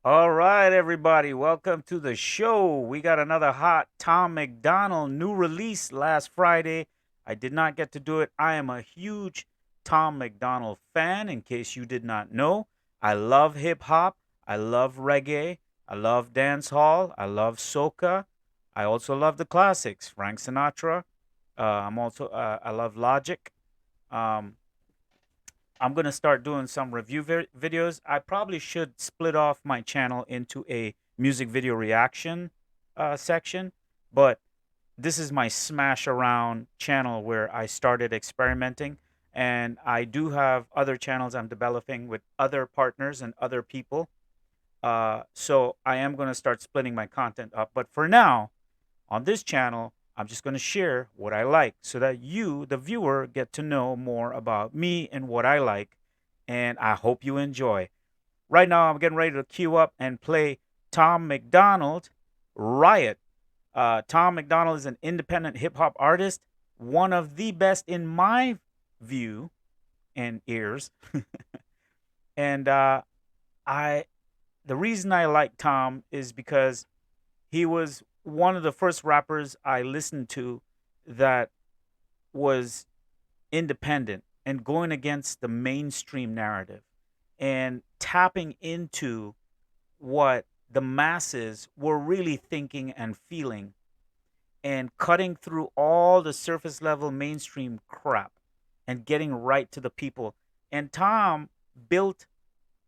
All right, everybody, welcome to the show. We got another hot Tom MacDonald new release last Friday. I did not get to do it. I am a huge Tom MacDonald fan, in case you did not know. I love hip hop. I love reggae. I love dance hall. I love soca. I also love the classics, Frank Sinatra. I love Logic. Um, I'm gonna start doing some review videos. I probably should split off my channel into a music video reaction section, but this is my smash around channel where I started experimenting, and I do have other channels I'm developing with other partners and other people. So I am gonna start splitting my content up, but for now, on this channel, I'm just going to share what I like so that you, the viewer, get to know more about me and what I like. And I hope you enjoy. Right now, I'm getting ready to queue up and play Tom MacDonald, Riot. Tom MacDonald is an independent hip hop artist, one of the best in my view and ears. And I, the reason I like Tom is because he was one of the first rappers I listened to that was independent and going against the mainstream narrative and tapping into what the masses were really thinking and feeling and cutting through all the surface level mainstream crap and getting right to the people. And Tom built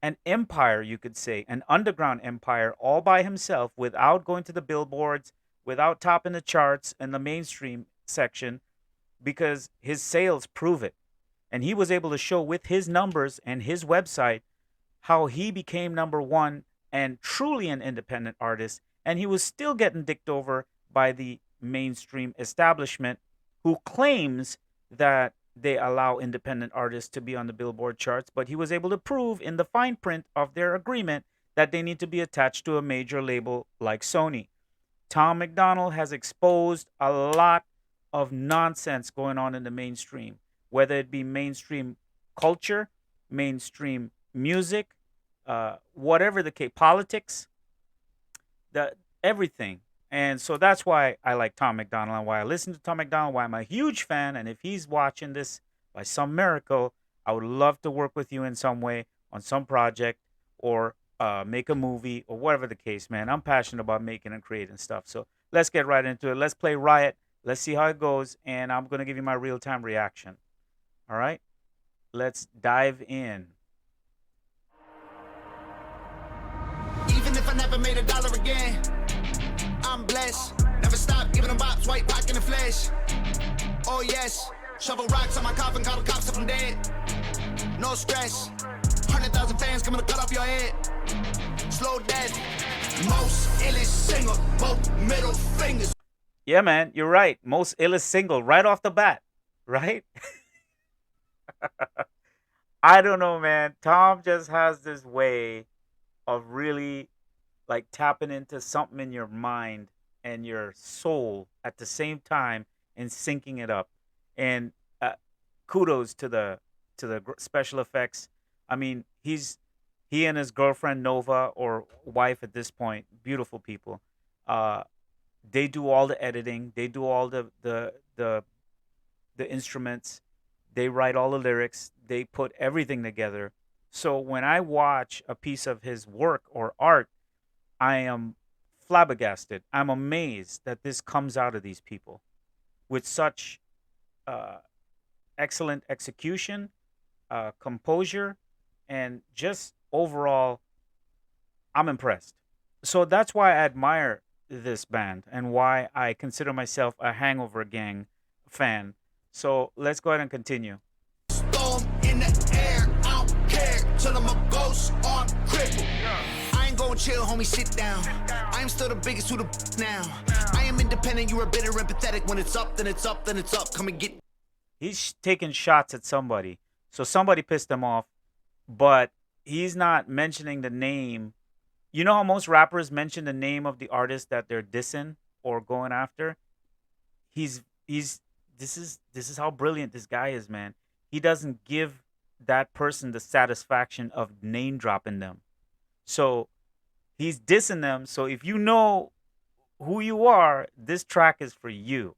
an empire, you could say, an underground empire all by himself without going to the billboards, without topping the charts in the mainstream section, because his sales prove it. And he was able to show with his numbers and his website how he became number one and truly an independent artist. And he was still getting dicked over by the mainstream establishment who claims that they allow independent artists to be on the Billboard charts, but he was able to prove in the fine print of their agreement that they need to be attached to a major label like Sony. Tom MacDonald has exposed a lot of nonsense going on in the mainstream, whether it be mainstream culture, mainstream music, whatever the case, politics, the everything. And so that's why I like Tom MacDonald and why I listen to Tom MacDonald, why I'm a huge fan. And if he's watching this by some miracle, I would love to work with you in some way on some project or make a movie or whatever the case, man. I'm passionate about making and creating stuff. So let's get right into it. Let's play Riot. Let's see how it goes. And I'm going to give you my real time reaction. All right. Let's dive in. Even if I never made a dollar again, I'm blessed. Never stop giving them bops, white rock in the flesh. Oh yes, shovel rocks on my coffin, call the cops if I'm dead. No stress, 100,000 fans coming to cut off your head. Slow death, most illest single, both middle fingers. Yeah, man, you're right. Most illest single right off the bat, right? I don't know, man. Tom just has this way of really like tapping into something in your mind and your soul at the same time and syncing it up. And kudos to the special effects. I mean, he and his girlfriend Nova or wife at this point, beautiful people. Uh, they do all the editing. They do all the instruments. They write all the lyrics. They put everything together. So when I watch a piece of his work or art, I am flabbergasted. I'm amazed that this comes out of these people with such uh, excellent execution, composure, and just overall, I'm impressed. So that's why I admire this band and why I consider myself a Hangover Gang fan. So let's go ahead and continue. Storm in the air, I don't care till I'm a ghost or I'm crippled. I ain't gonna chill, homie, sit down. I am still the biggest who the now. I am independent, you are bitter and pathetic. When it's up, then it's up, then it's up. Come and get. He's taking shots at somebody. So somebody pissed him off, but he's not mentioning the name. You know how most rappers mention the name of the artist that they're dissing or going after? He's this is how brilliant this guy is, man. He doesn't give that person the satisfaction of name dropping them. So He's dissing them. So if you know who you are, this track is for you.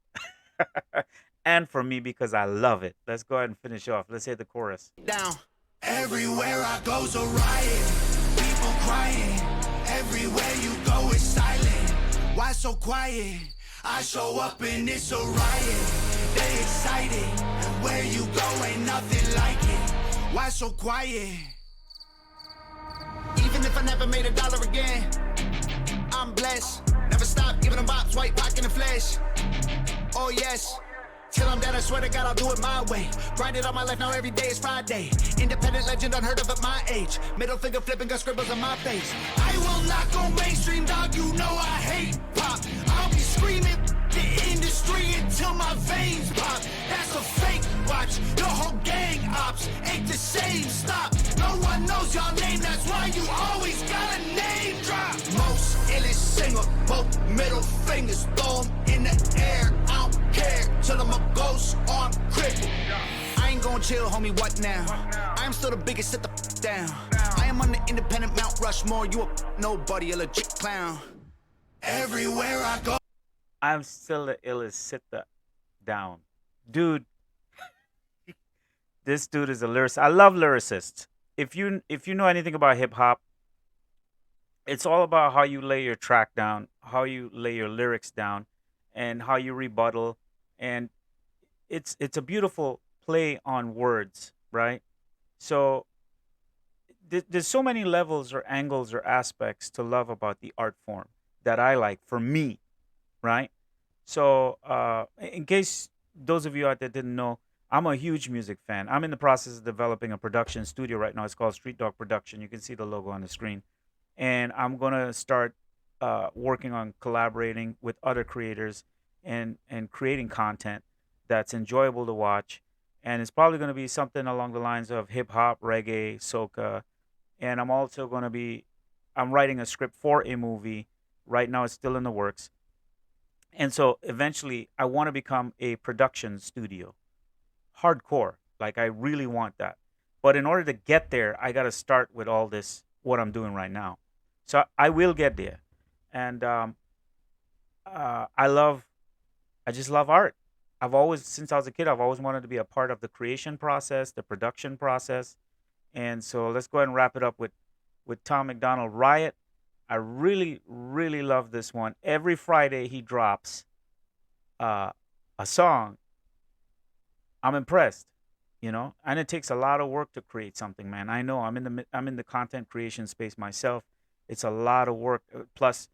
And for me because I love it. Let's go ahead and finish off. Let's hit the chorus. Down. Everywhere I go's a riot. People crying. Everywhere you go it's silent. Why so quiet? I show up and it's a riot. They excited. And where you go ain't nothing like it. Why so quiet? Even if I never made $1 again, I'm blessed. Never stop giving them bops, white rock in the flesh. Oh yes. Till I'm dead, I swear to God, I'll do it my way. Grind it all my life, now every day is Friday. Independent legend, unheard of at my age. Middle finger flipping, got scribbles on my face. I will not go mainstream, dog, you know I hate pop. I'll be screaming the industry until my veins pop. That's a fake watch, your whole gang ops ain't the same, stop. No one knows your name, that's why you always got a name drop. Most illest singer, both middle fingers, throw 'em in the air. I don't care till I'm a ghost or I'm crippled. I ain't gonna chill, homie, what now? I am still the biggest, sit the down. I am on the independent Mount Rushmore, you a nobody, a legit clown. Everywhere I go. I'm still the illest. Sit the down. Dude, this dude is a lyricist. I love lyricists. If you know anything about hip hop, it's all about how you lay your track down, how you lay your lyrics down, and how you rebuttal. And it's a beautiful play on words, right? So there's so many levels or angles or aspects to love about the art form that I like for me, right? So, in case those of you out there didn't know, I'm a huge music fan. I'm in the process of developing a production studio right now. It's called Street Dog Production. You can see the logo on the screen. And I'm going to start working on collaborating with other creators and creating content that's enjoyable to watch. And it's probably going to be something along the lines of hip hop, reggae, soca. And I'm also going to be, I'm writing a script for a movie. Right now, it's still in the works. And so eventually, I want to become a production studio, hardcore. Like, I really want that. But in order to get there, I got to start with all this, what I'm doing right now. So I will get there. And I love, I just love art. I've always, since I was a kid, I've always wanted to be a part of the creation process, the production process. And so let's go ahead and wrap it up with Tom MacDonald, Riot. I really, really love this one. Every Friday he drops uh, a song. I'm impressed, and it takes a lot of work to create something, man. I know I'm in the content creation space myself. It's a lot of work. Plus,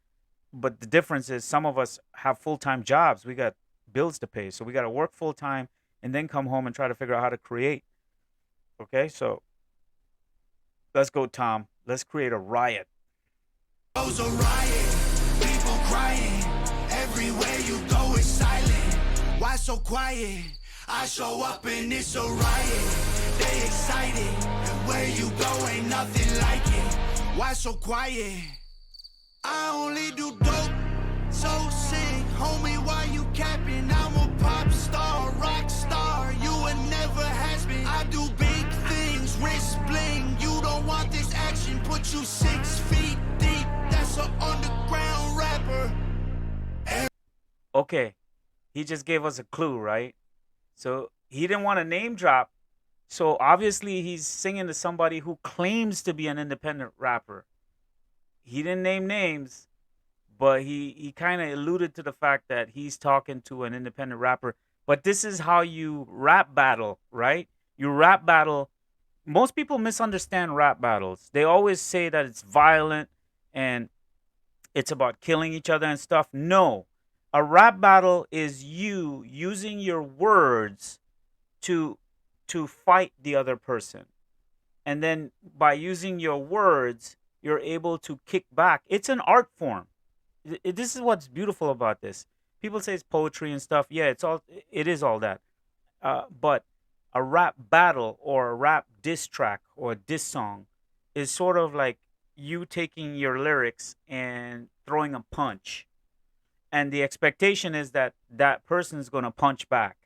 but the difference is some of us have full time jobs. We got bills to pay, so we got to work full time and then come home and try to figure out how to create. Okay, so let's go, Tom. Let's create a riot. Goes a riot, people crying. Everywhere you go it's silent. Why so quiet? I show up and it's a riot. They excited, and where you go ain't nothing like it. Why so quiet? I only do dope, so sick, homie. Why you capping? I'm a pop star, rock star. You would never has been. I do big things, wrist bling. You don't want this action, put you 6 feet deep. That's an underground rapper. Okay, he just gave us a clue, right? So he didn't want to name drop. So obviously he's singing to somebody who claims to be an independent rapper. He didn't name names, but he kind of alluded to the fact that he's talking to an independent rapper. But this is how you rap battle, right? You rap battle. Most people misunderstand rap battles. They always say that it's violent and it's about killing each other and stuff. No. A rap battle is you using your words to fight the other person. And then by using your words, you're able to kick back. It's an art form. This is what's beautiful about this. People say it's poetry and stuff. Yeah, it is all that. But a rap battle or a rap diss track or a diss song is sort of like you taking your lyrics and throwing a punch. And the expectation is that that person's going to punch back.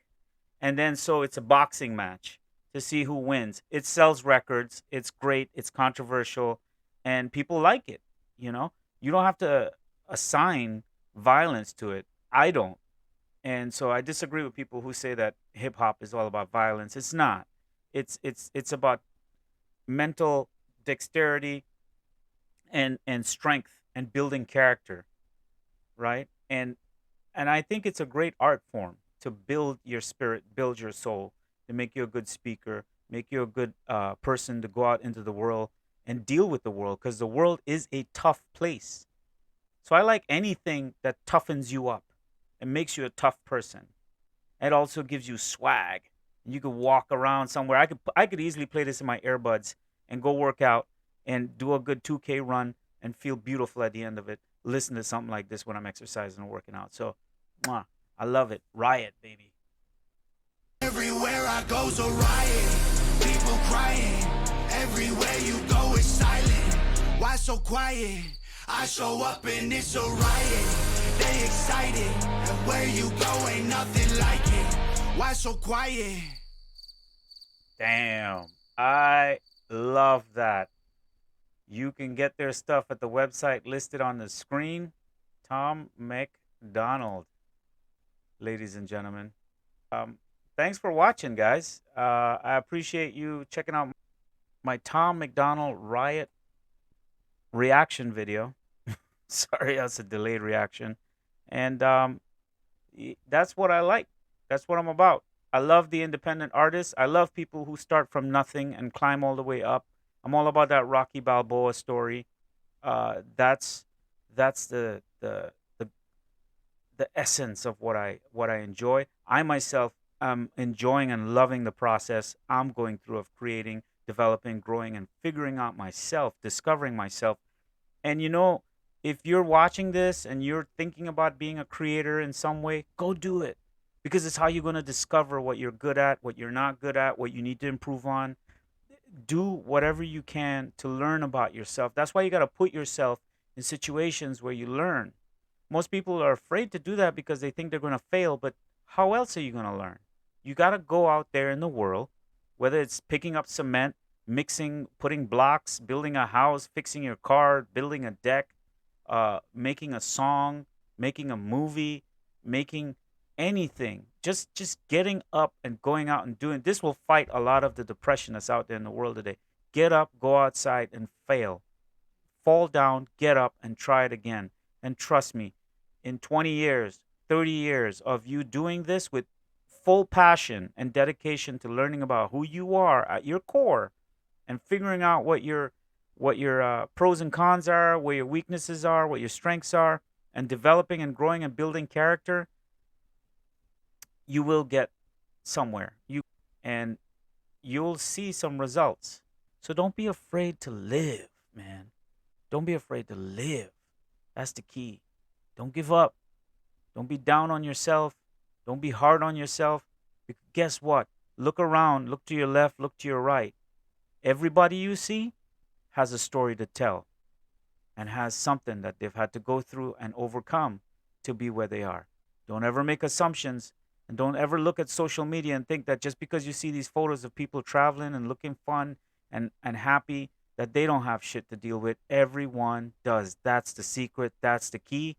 And then so it's a boxing match to see who wins. It sells records. It's great. It's controversial. And people like it. You know, You don't have to assign violence to it. I don't. And so I disagree with people who say that hip hop is all about violence. It's not. It's about mental dexterity and strength and building character, right? And I think it's a great art form to build your spirit, build your soul, to make you a good speaker, make you a good person to go out into the world and deal with the world, because the world is a tough place. So I like anything that toughens you up and makes you a tough person. It also gives you swag. You could walk around somewhere. I could easily play this in my earbuds and go work out and do a good 2K run and feel beautiful at the end of it. Listen to something like this when I'm exercising and working out. So, mwah, I love it. Riot, baby. Everywhere I go's a riot. People crying. Everywhere you go is silent. Why so quiet? I show up and it's a riot. They excited. And where you go ain't nothing like it. Why so quiet? Damn. I love that. You can get their stuff at the website listed on the screen. Tom MacDonald, ladies and gentlemen. Um, Thanks for watching, guys. I appreciate you checking out my Tom MacDonald Riot reaction video. Sorry, that's a delayed reaction. And that's what I like. That's what I'm about. I love the independent artists. I love people who start from nothing and climb all the way up. I'm all about that Rocky Balboa story. That's the essence of what I enjoy. I myself am enjoying and loving the process I'm going through of creating, developing, growing, and figuring out myself, discovering myself. And if you're watching this and you're thinking about being a creator in some way, go do it, because it's how you're going to discover what you're good at, what you're not good at, what you need to improve on. Do whatever you can to learn about yourself. That's why you got to put yourself in situations where you learn. Most people are afraid to do that because they think they're going to fail, but how else are you going to learn? You got to go out there in the world, whether it's picking up cement, mixing, putting blocks, building a house, fixing your car, building a deck, making a song, making a movie, making anything. Just getting up and going out and doing this will fight a lot of the depression that's out there in the world today. Get up, go outside and fail. Fall down, get up and try it again. And trust me, in 20 years, 30 years of you doing this with full passion and dedication to learning about who you are at your core and figuring out what your pros and cons are, where your weaknesses are, what your strengths are, and developing and growing and building character, you will get somewhere. And you'll see some results. So don't be afraid to live, man. Don't be afraid to live. That's the key. Don't give up. Don't be down on yourself. Don't be hard on yourself. Because guess what? Look around, look to your left, look to your right. Everybody you see has a story to tell and has something that they've had to go through and overcome to be where they are. Don't ever make assumptions, and don't ever look at social media and think that just because you see these photos of people traveling and looking fun and happy, that they don't have shit to deal with. Everyone does. That's the secret. That's the key.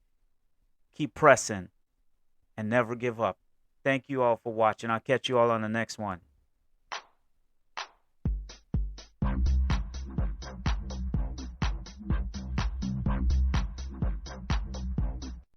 Keep pressing and never give up. Thank you all for watching. I'll catch you all on the next one.